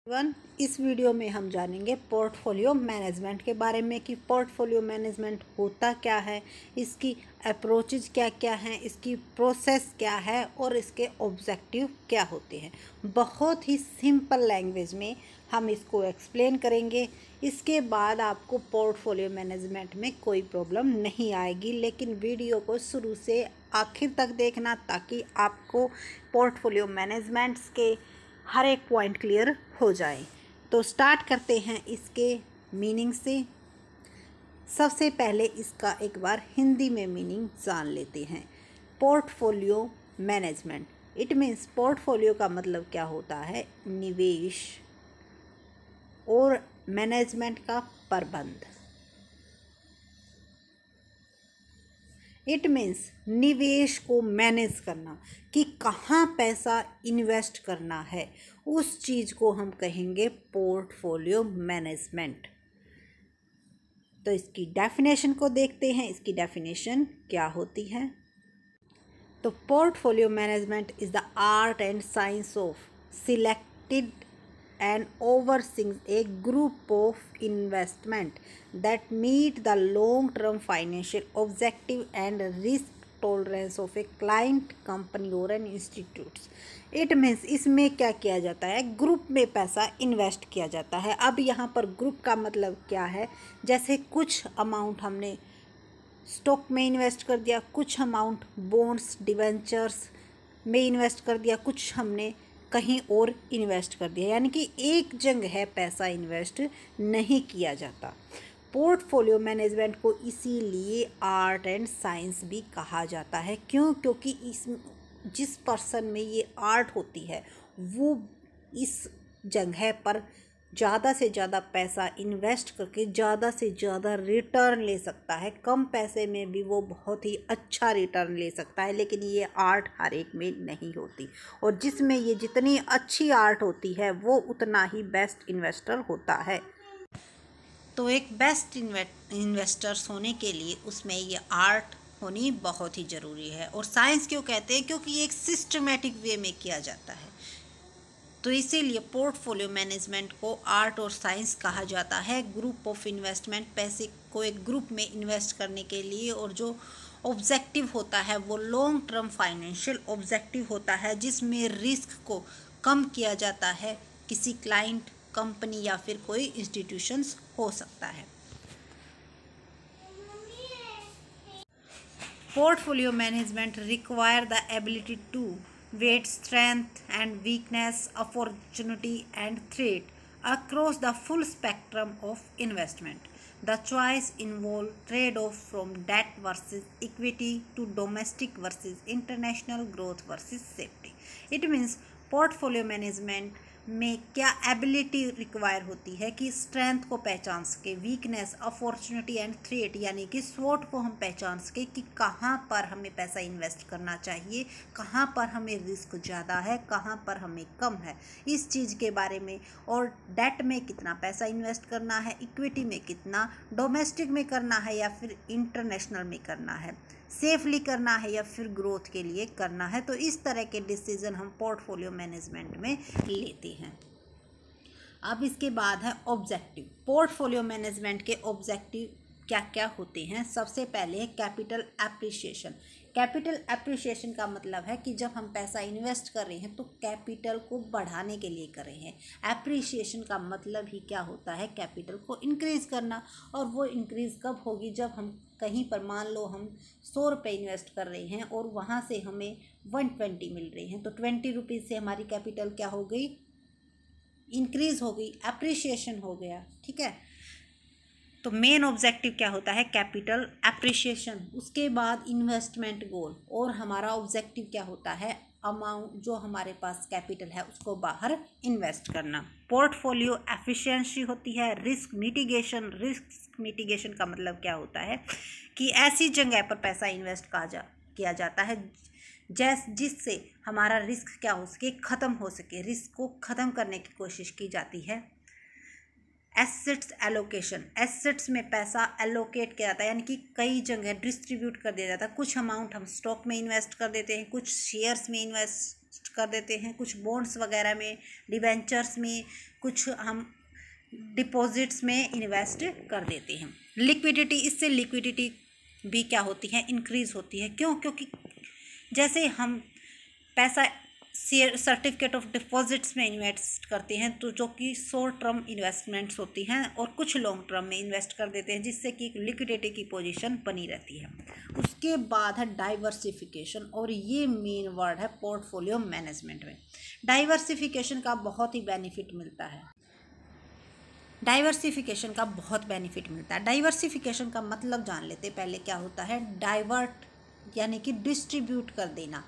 इस वीडियो में हम जानेंगे पोर्टफोलियो मैनेजमेंट के बारे में कि पोर्टफोलियो मैनेजमेंट होता क्या है, इसकी अप्रोचेज क्या क्या हैं, इसकी प्रोसेस क्या है और इसके ऑब्जेक्टिव क्या होते हैं। बहुत ही सिंपल लैंग्वेज में हम इसको एक्सप्लेन करेंगे। इसके बाद आपको पोर्टफोलियो मैनेजमेंट में कोई प्रॉब्लम नहीं आएगी, लेकिन वीडियो को शुरू से आखिर तक देखना ताकि आपको पोर्टफोलियो मैनेजमेंट के हर एक पॉइंट क्लियर हो जाए। तो स्टार्ट करते हैं इसके मीनिंग से। सबसे पहले इसका एक बार हिंदी में मीनिंग जान लेते हैं। Portfolio management, it means portfolio का मतलब क्या होता है, निवेश और मैनेजमेंट का प्रबंध। इट मीन्स निवेश को मैनेज करना कि कहाँ पैसा इन्वेस्ट करना है, उस चीज़ को हम कहेंगे पोर्टफोलियो मैनेजमेंट। तो इसकी डेफिनेशन को देखते हैं, इसकी डेफिनेशन क्या होती है। तो portfolio management is the art and science of selected and overseeing a group of investment that meet the long-term financial objective and risk tolerance of a client, company or an institute. It means इसमें क्या किया जाता है, group में पैसा invest किया जाता है। अब यहाँ पर ग्रुप का मतलब क्या है, जैसे कुछ अमाउंट हमने स्टॉक में इन्वेस्ट कर दिया, कुछ अमाउंट बॉन्ड्स डिवेंचर्स में इन्वेस्ट कर दिया, कुछ हमने कहीं और इन्वेस्ट कर दिया, यानी कि एक जगह पैसा इन्वेस्ट नहीं किया जाता। पोर्टफोलियो मैनेजमेंट को इसीलिए आर्ट एंड साइंस भी कहा जाता है। क्योंकि जिस पर्सन में ये आर्ट होती है वो इस जगह पर ज़्यादा से ज़्यादा पैसा इन्वेस्ट करके ज़्यादा से ज़्यादा रिटर्न ले सकता है। कम पैसे में भी वो बहुत ही अच्छा रिटर्न ले सकता है, लेकिन ये आर्ट हर एक में नहीं होती, और जिसमें ये जितनी अच्छी आर्ट होती है वो उतना ही बेस्ट इन्वेस्टर होता है। तो एक बेस्ट इन्वेस्टर्स होने के लिए उसमें ये आर्ट होनी बहुत ही ज़रूरी है। और साइंस क्यों कहते हैं, क्योंकि ये एक सिस्टमेटिक वे में किया जाता है। तो इसीलिए पोर्टफोलियो मैनेजमेंट को आर्ट और साइंस कहा जाता है। ग्रुप ऑफ इन्वेस्टमेंट, पैसे को एक ग्रुप में इन्वेस्ट करने के लिए, और जो ऑब्जेक्टिव होता है वो लॉन्ग टर्म फाइनेंशियल ऑब्जेक्टिव होता है, जिसमें रिस्क को कम किया जाता है। किसी क्लाइंट, कंपनी या फिर कोई इंस्टीट्यूशंस हो सकता है। Portfolio management require the ability to weight strength and weakness, opportunity and threat across the full spectrum of investment. The choice involve trade-off from debt versus equity to domestic versus international growth versus safety. It means portfolio management में क्या ability require होती है कि strength को पहचान सके, weakness, opportunity and threat, यानी कि स्वॉट को हम पहचान सके कि कहाँ पर हमें पैसा इन्वेस्ट करना चाहिए, कहाँ पर हमें रिस्क ज़्यादा है, कहाँ पर हमें कम है, इस चीज़ के बारे में। और डेट में कितना पैसा इन्वेस्ट करना है, इक्विटी में कितना, डोमेस्टिक में करना है या फिर इंटरनेशनल में करना है, सेफली करना है या फिर ग्रोथ के लिए करना है। तो इस तरह के डिसीजन हम पोर्टफोलियो मैनेजमेंट में लेते हैं। अब इसके बाद है ऑब्जेक्टिव। पोर्टफोलियो मैनेजमेंट के ऑब्जेक्टिव क्या क्या होते हैं। सबसे पहले है कैपिटल एप्रिसिएशन। कैपिटल एप्रिसिएशन का मतलब है कि जब हम पैसा इन्वेस्ट कर रहे हैं तो कैपिटल को बढ़ाने के लिए कर रहे हैं। एप्रिसिएशन का मतलब ही क्या होता है, कैपिटल को इंक्रीज़ करना। और वो इंक्रीज़ कब होगी, जब हम कहीं पर, मान लो हम 100 रुपये इन्वेस्ट कर रहे हैं और वहाँ से हमें 120 मिल रही हैं, तो 20 रुपीज़ से हमारी कैपिटल क्या हो गई, इंक्रीज़ हो गई, एप्रिसिएशन हो गया। ठीक है, तो मेन ऑब्जेक्टिव क्या होता है, कैपिटल एप्रिसिएशन। उसके बाद इन्वेस्टमेंट गोल, और हमारा ऑब्जेक्टिव क्या होता है, अमाउंट जो हमारे पास कैपिटल है उसको बाहर इन्वेस्ट करना। पोर्टफोलियो एफिशिएंसी होती है। Risk mitigation. रिस्क मिटिगेशन का मतलब क्या होता है कि ऐसी जगह पर पैसा इन्वेस्ट किया जाता है जिससे हमारा रिस्क क्या हो सके, ख़त्म हो सके। रिस्क को ख़त्म करने की कोशिश की जाती है। Assets allocation. एसेट्स में पैसा एलोकेट किया जाता है, यानी कि कई जगह डिस्ट्रीब्यूट कर दिया जाता है। कुछ अमाउंट हम स्टॉक में इन्वेस्ट कर देते हैं, कुछ शेयर्स में इन्वेस्ट इन्वेस्ट कर देते हैं, कुछ बॉन्ड्स वगैरह में, डिबेंचर्स में, कुछ हम डिपॉजिट्स में इन्वेस्ट कर देते हैं। लिक्विडिटी, इससे लिक्विडिटी भी क्या होती है, इंक्रीज़ होती है। क्यों? क्योंकि जैसे हम पैसा शेयर सर्टिफिकेट ऑफ डिपॉजिट्स में इन्वेस्ट करते हैं तो जो कि शॉर्ट टर्म इन्वेस्टमेंट्स होती हैं, और कुछ लॉन्ग टर्म में इन्वेस्ट कर देते हैं, जिससे कि लिक्विडिटी की पोजीशन बनी रहती है। उसके बाद है डाइवर्सिफिकेशन, और ये मेन वर्ड है पोर्टफोलियो मैनेजमेंट में। डाइवर्सिफिकेशन का बहुत ही बेनिफिट मिलता है। डाइवर्सिफिकेशन का बहुत बेनिफिट मिलता है। डाइवर्सिफिकेशन का मतलब जान लेते पहले क्या होता है। डाइवर्ट यानी कि डिस्ट्रीब्यूट कर देना।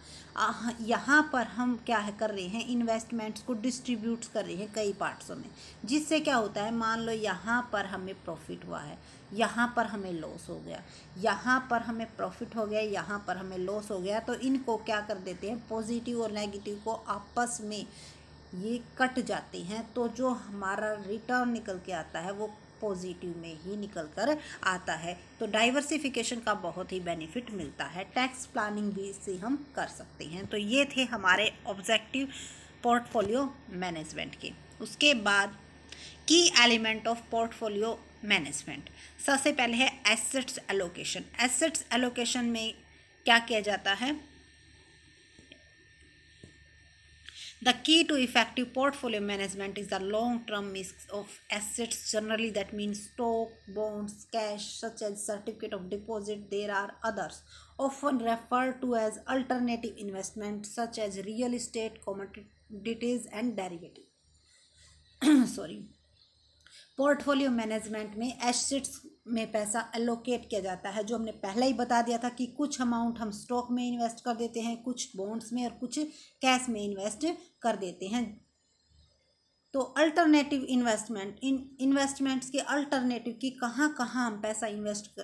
यहाँ पर हम क्या है कर रहे हैं, इन्वेस्टमेंट्स को डिस्ट्रीब्यूट कर रहे हैं कई पार्ट्सों में, जिससे क्या होता है, मान लो यहाँ पर हमें प्रॉफिट हुआ है, यहाँ पर हमें लॉस हो गया, यहाँ पर हमें प्रॉफिट हो गया, यहाँ पर हमें लॉस हो गया, तो इनको क्या कर देते हैं, पॉजिटिव और नेगेटिव को आपस में ये कट जाते हैं, तो जो हमारा रिटर्न निकल के आता है वो पॉजिटिव में ही निकल कर आता है। तो डाइवर्सिफिकेशन का बहुत ही बेनिफिट मिलता है। टैक्स प्लानिंग भी इससे हम कर सकते हैं। तो ये थे हमारे ऑब्जेक्टिव पोर्टफोलियो मैनेजमेंट के। उसके बाद की एलिमेंट ऑफ पोर्टफोलियो मैनेजमेंट, सबसे पहले है एसेट्स एलोकेशन। एसेट्स एलोकेशन में क्या किया जाता है, the key to effective portfolio management is the long-term mix of assets, generally that means stock, bonds, cash, such as certificate of deposit. There are others, often referred to as alternative investments, such as real estate, commodities and derivatives. Sorry. Portfolio management में assets में पैसा allocate किया जाता है, जो हमने पहले ही बता दिया था कि कुछ अमाउंट हम स्टॉक में इन्वेस्ट कर देते हैं, कुछ बॉन्ड्स में और कुछ कैश में इन्वेस्ट कर देते हैं। तो अल्टरनेटिव इन्वेस्टमेंट, इन इन्वेस्टमेंट्स के अल्टरनेटिव की कहाँ कहाँ हम पैसा इन्वेस्ट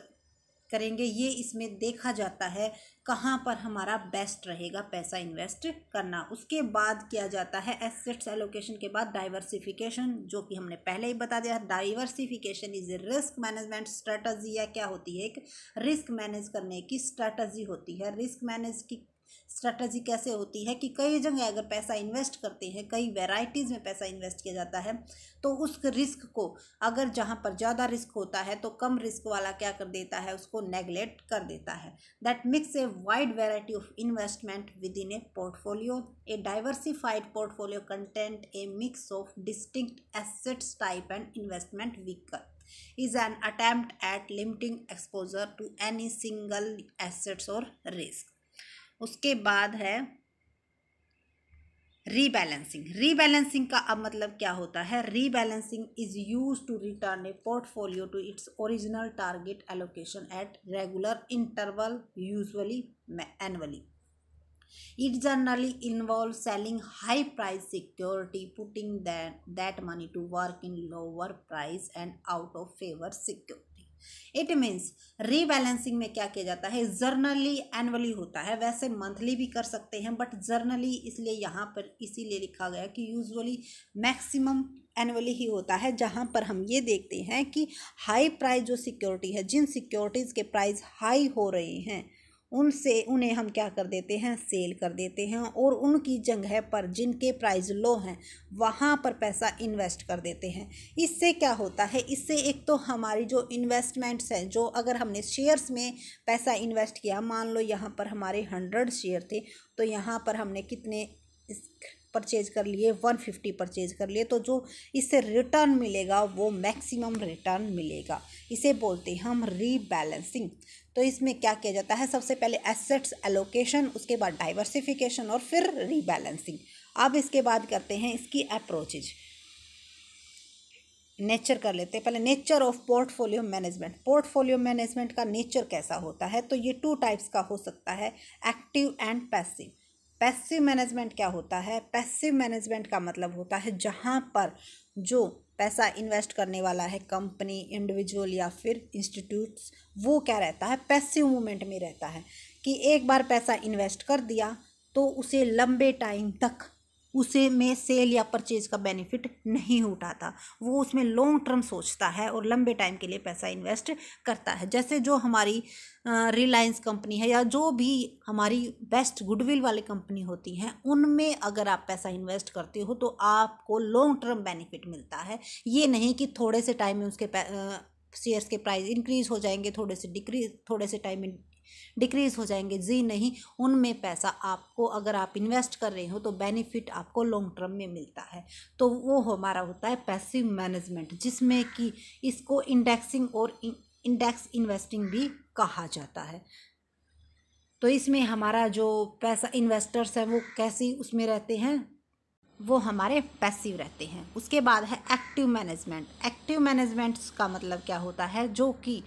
करेंगे, ये इसमें देखा जाता है कहाँ पर हमारा बेस्ट रहेगा पैसा इन्वेस्ट करना। उसके बाद किया जाता है एसेट्स एलोकेशन के बाद डाइवर्सिफिकेशन, जो कि हमने पहले ही बता दिया। Diversification is a risk management strategy, या क्या होती है, एक रिस्क मैनेज करने की स्ट्रेटजी होती है। रिस्क मैनेज की स्ट्रेटजी कैसे होती है कि कई जगह अगर पैसा इन्वेस्ट करते हैं, कई वैरायटीज़ में पैसा इन्वेस्ट किया जाता है, तो उस रिस्क को, अगर जहाँ पर ज़्यादा रिस्क होता है तो कम रिस्क वाला क्या कर देता है, उसको नेगलेक्ट कर देता है। That mix a wide variety of investment with in A portfolio. A diversified portfolio content A mix of distinct assets type and investment vehicle is an attempt at limiting exposure to any single assets or risk. उसके बाद है rebalancing. Rebalancing का अब मतलब क्या होता है, rebalancing is use to return a portfolio to its original target allocation at regular interval, usually annually. It generally involves selling high price security, putting that money to work in lower price and out of favor security. It means rebalancing में क्या किया जाता है, generally annually होता है, वैसे monthly भी कर सकते हैं, बट जर्नली इसलिए यहाँ पर इसीलिए लिखा गया कि यूजुअली मैक्सिमम एनुअली ही होता है, जहाँ पर हम ये देखते हैं कि हाई प्राइस जो सिक्योरिटी है, जिन सिक्योरिटीज़ के प्राइस हाई हो रहे हैं उन्हें हम क्या कर देते हैं, सेल कर देते हैं, और उनकी जगह पर जिनके प्राइस लो हैं वहाँ पर पैसा इन्वेस्ट कर देते हैं। इससे क्या होता है, इससे एक तो हमारी जो इन्वेस्टमेंट्स हैं, जो अगर हमने शेयर्स में पैसा इन्वेस्ट किया, मान लो यहाँ पर हमारे 100 शेयर थे, तो यहाँ पर हमने कितने परचेज कर लिए, 150 परचेज कर लिए, तो जो इससे रिटर्न मिलेगा वो मैक्सिमम रिटर्न मिलेगा। इसे बोलते हैं हम रीबैलेंसिंग। तो इसमें क्या किया जाता है, सबसे पहले एसेट्स एलोकेशन, उसके बाद डाइवर्सिफिकेशन और फिर रीबैलेंसिंग। अब इसके बाद करते हैं इसकी अप्रोचेज, नेचर कर लेते हैं। पहले nature of portfolio management. Portfolio management का नेचर कैसा होता है, तो ये 2 टाइप्स का हो सकता है, active and passive. Passive management क्या होता है, पैसिव मैनेजमेंट का मतलब होता है जहाँ पर जो पैसा इन्वेस्ट करने वाला है, कंपनी, इंडिविजुअल या फिर इंस्टीट्यूट्स, वो क्या रहता है, पैसिव मूवमेंट में रहता है कि एक बार पैसा इन्वेस्ट कर दिया तो उसे लंबे टाइम तक उसे में सेल या परचेज का बेनिफिट नहीं उठाता, वो उसमें लॉन्ग टर्म सोचता है और लंबे टाइम के लिए पैसा इन्वेस्ट करता है। जैसे जो हमारी रिलायंस कंपनी है या जो भी हमारी बेस्ट गुडविल वाली कंपनी होती हैं, उनमें अगर आप पैसा इन्वेस्ट करते हो तो आपको लॉन्ग टर्म बेनिफिट मिलता है। ये नहीं कि थोड़े से टाइम में उसके शेयर्स के प्राइस इंक्रीज हो जाएंगे, थोड़े से टाइम में डिक्रीज हो जाएंगे, जी नहीं, उनमें पैसा आपको अगर आप इन्वेस्ट कर रहे हो तो बेनिफिट आपको लॉन्ग टर्म में मिलता है। तो वो हमारा होता है पैसिव मैनेजमेंट, जिसमें कि इसको इंडेक्सिंग और इंडेक्स इन्वेस्टिंग भी कहा जाता है। तो इसमें हमारा जो पैसा इन्वेस्टर्स हैं वो कैसी उसमें रहते हैं, वो हमारे पैसिव रहते हैं। उसके बाद है एक्टिव मैनेजमेंट। एक्टिव मैनेजमेंट का मतलब क्या होता है, जो कि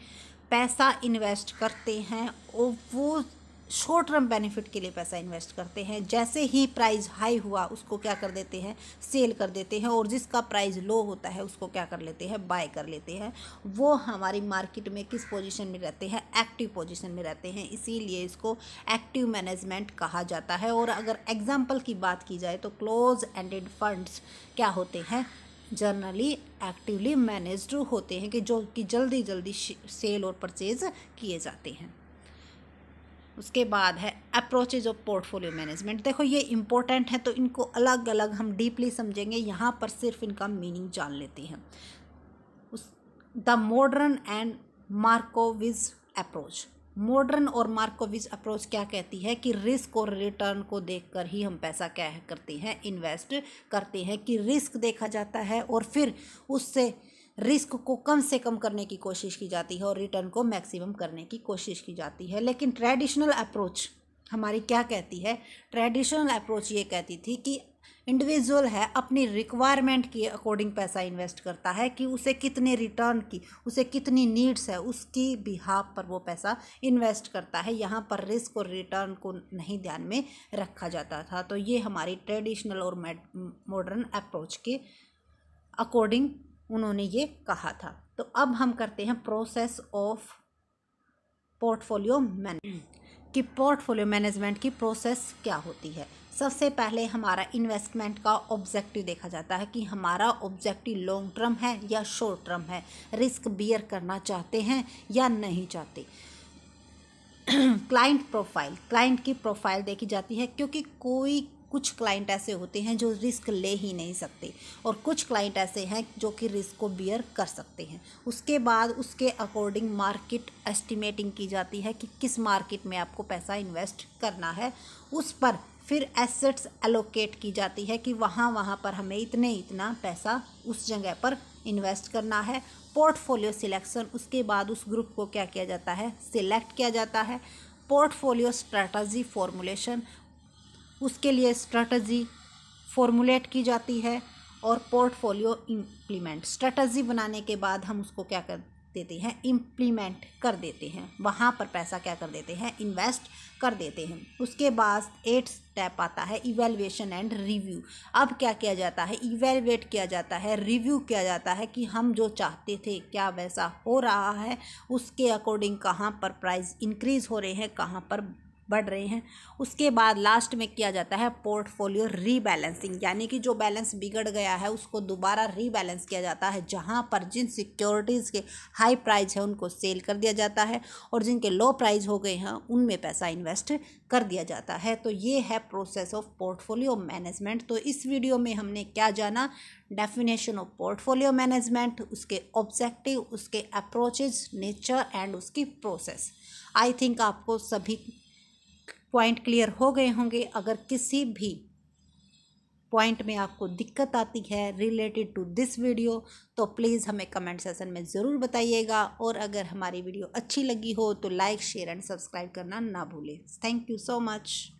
पैसा इन्वेस्ट करते हैं और वो शॉर्ट टर्म बेनिफिट के लिए पैसा इन्वेस्ट करते हैं। जैसे ही प्राइस हाई हुआ उसको क्या कर देते हैं, सेल कर देते हैं, और जिसका प्राइस लो होता है उसको क्या कर लेते हैं, बाय कर लेते हैं। वो हमारी मार्केट में किस पोजीशन में रहते हैं, एक्टिव पोजीशन में रहते हैं, इसीलिए इसको एक्टिव मैनेजमेंट कहा जाता है। और अगर एग्जाम्पल की बात की जाए तो क्लोज एंडेड फंड्स क्या होते हैं, जनरली एक्टिवली मैनेज्ड होते हैं, कि जो कि जल्दी जल्दी सेल और परचेज किए जाते हैं। उसके बाद है अप्रोचेज ऑफ पोर्टफोलियो मैनेजमेंट। देखो ये इंपॉर्टेंट है, तो इनको अलग अलग हम डीपली समझेंगे, यहाँ पर सिर्फ इनका मीनिंग जान लेते हैं। The modern and Markowitz approach. Modern और मार्कोविज अप्रोच क्या कहती है कि रिस्क और रिटर्न को देखकर ही हम पैसा क्या करते हैं, इन्वेस्ट करते हैं, कि रिस्क देखा जाता है और फिर उससे रिस्क को कम से कम करने की कोशिश की जाती है और रिटर्न को मैक्सिमम करने की कोशिश की जाती है। लेकिन ट्रेडिशनल अप्रोच हमारी क्या कहती है, ट्रेडिशनल अप्रोच ये कहती थी कि इंडिविजुअल है अपनी रिक्वायरमेंट के अकॉर्डिंग पैसा इन्वेस्ट करता है, कि उसे कितने रिटर्न की, उसे कितनी नीड्स है, उसकी बिहाफ पर वो पैसा इन्वेस्ट करता है। यहाँ पर रिस्क और रिटर्न को नहीं ध्यान में रखा जाता था। तो ये हमारी ट्रेडिशनल और मॉडर्न अप्रोच के अकॉर्डिंग उन्होंने ये कहा था। तो अब हम करते हैं प्रोसेस ऑफ पोर्टफोलियो मैनेजमेंट, कि पोर्टफोलियो मैनेजमेंट की प्रोसेस क्या होती है। सबसे पहले हमारा इन्वेस्टमेंट का ऑब्जेक्टिव देखा जाता है, कि हमारा ऑब्जेक्टिव लॉन्ग टर्म है या शॉर्ट टर्म है, रिस्क बियर करना चाहते हैं या नहीं चाहते। क्लाइंट प्रोफाइल, क्लाइंट की प्रोफाइल देखी जाती है, क्योंकि कुछ क्लाइंट ऐसे होते हैं जो रिस्क ले ही नहीं सकते और कुछ क्लाइंट ऐसे हैं जो कि रिस्क को बियर कर सकते हैं। उसके बाद उसके अकॉर्डिंग मार्केट एस्टिमेटिंग की जाती है, कि किस मार्केट में आपको पैसा इन्वेस्ट करना है। उस पर फिर एसेट्स एलोकेट की जाती है, कि वहाँ पर हमें इतना पैसा उस जगह पर इन्वेस्ट करना है। पोर्टफोलियो सिलेक्शन, उसके बाद उस ग्रुप को क्या किया जाता है, सिलेक्ट किया जाता है। पोर्टफोलियो स्ट्रैटेजी फॉर्मुलेशन, उसके लिए स्ट्रैटेजी फॉर्मुलेट की जाती है। और पोर्टफोलियो इम्प्लीमेंट, स्ट्रैटेजी बनाने के बाद हम उसको क्या कर देते हैं, इम्प्लीमेंट कर देते हैं, वहाँ पर पैसा क्या कर देते हैं, इन्वेस्ट कर देते हैं। उसके बाद 8 स्टेप आता है इवैल्यूएशन एंड रिव्यू। अब क्या किया जाता है, इवैल्यूएट किया जाता है, रिव्यू किया जाता है, कि हम जो चाहते थे क्या वैसा हो रहा है, उसके अकॉर्डिंग कहाँ पर प्राइस इंक्रीज हो रहे हैं, कहाँ पर बढ़ रहे हैं। उसके बाद लास्ट में किया जाता है पोर्टफोलियो रीबैलेंसिंग, यानी कि जो बैलेंस बिगड़ गया है उसको दोबारा रीबैलेंस किया जाता है, जहां पर जिन सिक्योरिटीज़ के हाई प्राइस है उनको सेल कर दिया जाता है और जिनके लो प्राइस हो गए हैं उनमें पैसा इन्वेस्ट कर दिया जाता है। तो ये है प्रोसेस ऑफ पोर्टफोलियो मैनेजमेंट। तो इस वीडियो में हमने क्या जाना, डेफिनेशन ऑफ पोर्टफोलियो मैनेजमेंट, उसके ऑब्जेक्टिव, उसके अप्रोचेज, नेचर एंड उसकी प्रोसेस। आई थिंक आपको सभी पॉइंट क्लियर हो गए होंगे। अगर किसी भी पॉइंट में आपको दिक्कत आती है रिलेटेड टू दिस वीडियो तो प्लीज़ हमें कमेंट सेक्शन में ज़रूर बताइएगा। और अगर हमारी वीडियो अच्छी लगी हो तो लाइक, शेयर एंड सब्सक्राइब करना ना भूलें। Thank you so much.